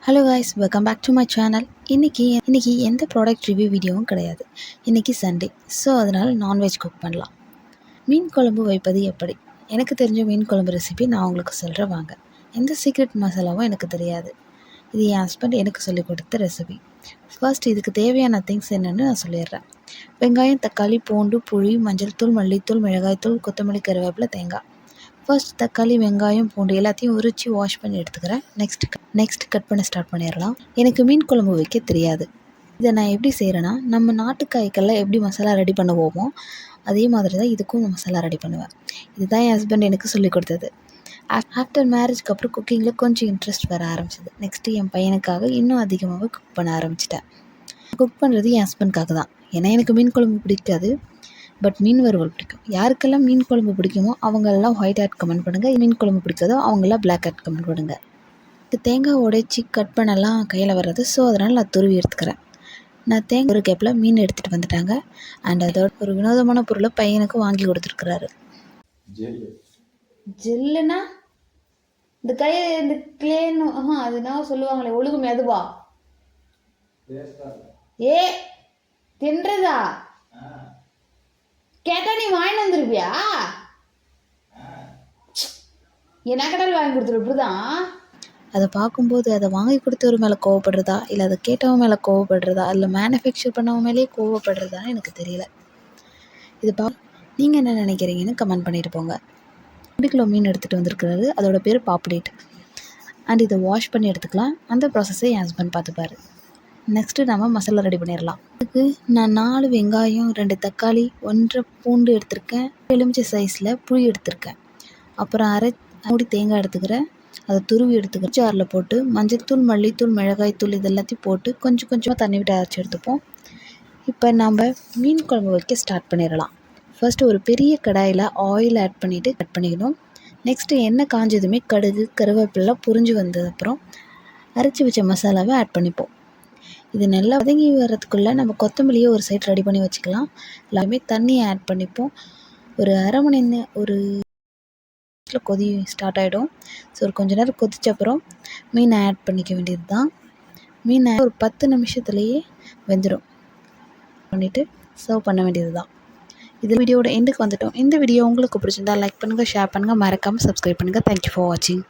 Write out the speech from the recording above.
Hello guys, welcome back to my channel. இன்றைக்கி எந்த product review வீடியோவும் கிடையாது. இன்றைக்கி சண்டே, ஸோ அதனால் நான்வெஜ் குக் பண்ணலாம். மீன் குழம்பு வைப்பது எப்படி? எனக்கு தெரிஞ்ச மீன் குழம்பு ரெசிபி நான் உங்களுக்கு சொல்கிறேன் வாங்க. எந்த சீக்ரெட் மசாலாவும் எனக்கு தெரியாது. இது என் ஹஸ்பண்ட் எனக்கு சொல்லிக் கொடுத்த ரெசிபி. ஃபர்ஸ்ட் இதுக்கு தேவையான திங்ஸ் என்னென்னு நான் சொல்லிடுறேன். வெங்காயம், தக்காளி, பூண்டு, புளி, மஞ்சள் தூள், மல்லித்தூள், மிளகாய்த்தூள், கொத்தமல்லி, கருவேப்பிலை, தேங்காய். ஃபர்ஸ்ட் தக்காளி, வெங்காயம், பூண்டு எல்லாத்தையும் உரித்து வாஷ் பண்ணி எடுத்துக்கிறேன். நெக்ஸ்ட் கட் பண்ண ஸ்டார்ட் பண்ணிடலாம். எனக்கு மீன் குழம்பு வைக்க தெரியாது. இதை நான் எப்படி செய்கிறேன்னா, நம்ம நாட்டுக்காய்க்கெல்லாம் எப்படி மசாலா ரெடி பண்ணுவோமோ அதே மாதிரி தான் இதுக்கும் மசாலா ரெடி பண்ணுவேன். இதுதான் என் ஹஸ்பண்ட் எனக்கு சொல்லிக் கொடுத்தது. ஆஃப்டர் மேரேஜ்க்கு அப்புறம் குக்கிங்கில் கொஞ்சம் இன்ட்ரெஸ்ட் வர ஆரம்பிச்சிது. நெக்ஸ்ட்டு என் பையனுக்காக இன்னும் அதிகமாக குக் பண்ண ஆரம்பிச்சிட்டேன். குக் பண்ணுறது என் ஹஸ்பண்ட்காக தான். ஏன்னா எனக்கு மீன் குழம்பு பிடிக்காது, பட் மீன் வறுவல் பிடிக்கும். யாருக்கெல்லாம் மீன் குழம்பு பிடிக்குமோ அவங்கெல்லாம் ஒயிட் ஆட் கமெண்ட் பண்ணுங்கள். மீன் குழம்பு பிடிக்காதோ அவங்கெல்லாம் பிளாக் ஆட் கமெண்ட் பண்ணுங்கள். தேங்காய் உடைச்சி கட் பண்ணலாம் கையில் வர்றது, ஸோ அதனால் நான் துருவி எடுத்துக்கிறேன். நான் தேங்காய் ஒரு கேப்பில் மீன் எடுத்துகிட்டு வந்துட்டாங்க. அண்ட் அதோட ஒரு வினோதமான பொருளை பையனுக்கு வாங்கி கொடுத்துருக்குறாரு. ஜெல்லுனா இந்த கையை இந்த கிளேன்னு அதுனா சொல்லுவாங்களே ஒழுகுமே அதுவா? ஏ தின்றதா கேட்டா நீ வாங்கி வந்துருப்பியா? என்ன கடல் வாங்கி கொடுத்துரு இப்படிதான். அதை பார்க்கும்போது அதை வாங்கி கொடுத்தவர் மேலே கோவப்படுறதா, இல்லை அதை கேட்டவன் மேலே கோவப்படுறதா, இல்லை மேனுஃபேக்சர் பண்ணவன் மேலேயே கோவப்படுறதான்னு எனக்கு தெரியல. இது நீங்கள் என்ன நினைக்கிறீங்கன்னு கமெண்ட் பண்ணிட்டு போங்க. 2 கிலோ மீன் எடுத்துகிட்டு வந்திருக்கிறாரு. அதோட பேர் பாப்லேட். அண்ட் இதை வாஷ் பண்ணி எடுத்துக்கலாம். அந்த ப்ராசஸை என் ஹஸ்பண்ட் பார்த்துப்பாரு. நெக்ஸ்ட்டு நம்ம மசாலா ரெடி பண்ணிடலாம். அதுக்கு நான் 4 வெங்காயம், 2 தக்காளி, 1 பூண்டு எடுத்திருக்கேன். எலுமிச்சை சைஸில் புளி எடுத்திருக்கேன். அப்புறம் மூடி தேங்காய் எடுத்துக்கிறேன். அதை துருவி எடுத்துக்கிறேன். ஜாரில் போட்டு மஞ்சள்தூள், மல்லித்தூள், மிளகாய்த்தூள் இது எல்லாத்தையும் போட்டு கொஞ்சம் கொஞ்சமாக தண்ணி விட்டு அரைச்சி எடுத்துப்போம். இப்போ நம்ம மீன் குழம்பு வைக்க ஸ்டார்ட் பண்ணிடலாம். ஃபர்ஸ்ட்டு ஒரு பெரிய கடாயில் ஆயில் ஆட் பண்ணிவிட்டு கட் பண்ணிக்கணும். நெக்ஸ்ட்டு எண்ணெய் காஞ்சதுமே கடுகு, கருவேப்பிலை பொரிஞ்சு வந்ததுக்கப்புறம் அரைச்சி வச்ச மசாலாவை ஆட் பண்ணிப்போம். இது நல்லா வதங்கி வர்றதுக்குள்ளே நம்ம கொத்தமல்லியை ஒரு சைட் ரெடி பண்ணி வச்சுக்கலாம். எல்லாமே தண்ணியை ஆட் பண்ணிப்போம். ஒரு அரை மணி நேரம் ஒரு கொதி ஸ்டார்ட் ஆகிடும். ஸோ ஒரு கொஞ்ச நேரம் கொதிச்ச அப்புறம் மீனை ஆட் பண்ணிக்க வேண்டியது தான். மீனை ஒரு 10 நிமிஷத்துலேயே வெந்துடும். பண்ணிவிட்டு சர்வ் பண்ண வேண்டியது தான். இது வீடியோட எண்டுக்கு வந்துட்டோம். இந்த வீடியோ உங்களுக்கு பிடிச்சிருந்தா லைக் பண்ணுங்கள், ஷேர் பண்ணுங்கள், மறக்காமல் சப்ஸ்கிரைப் பண்ணுங்கள். தேங்க்யூ ஃபார் வாட்சிங்.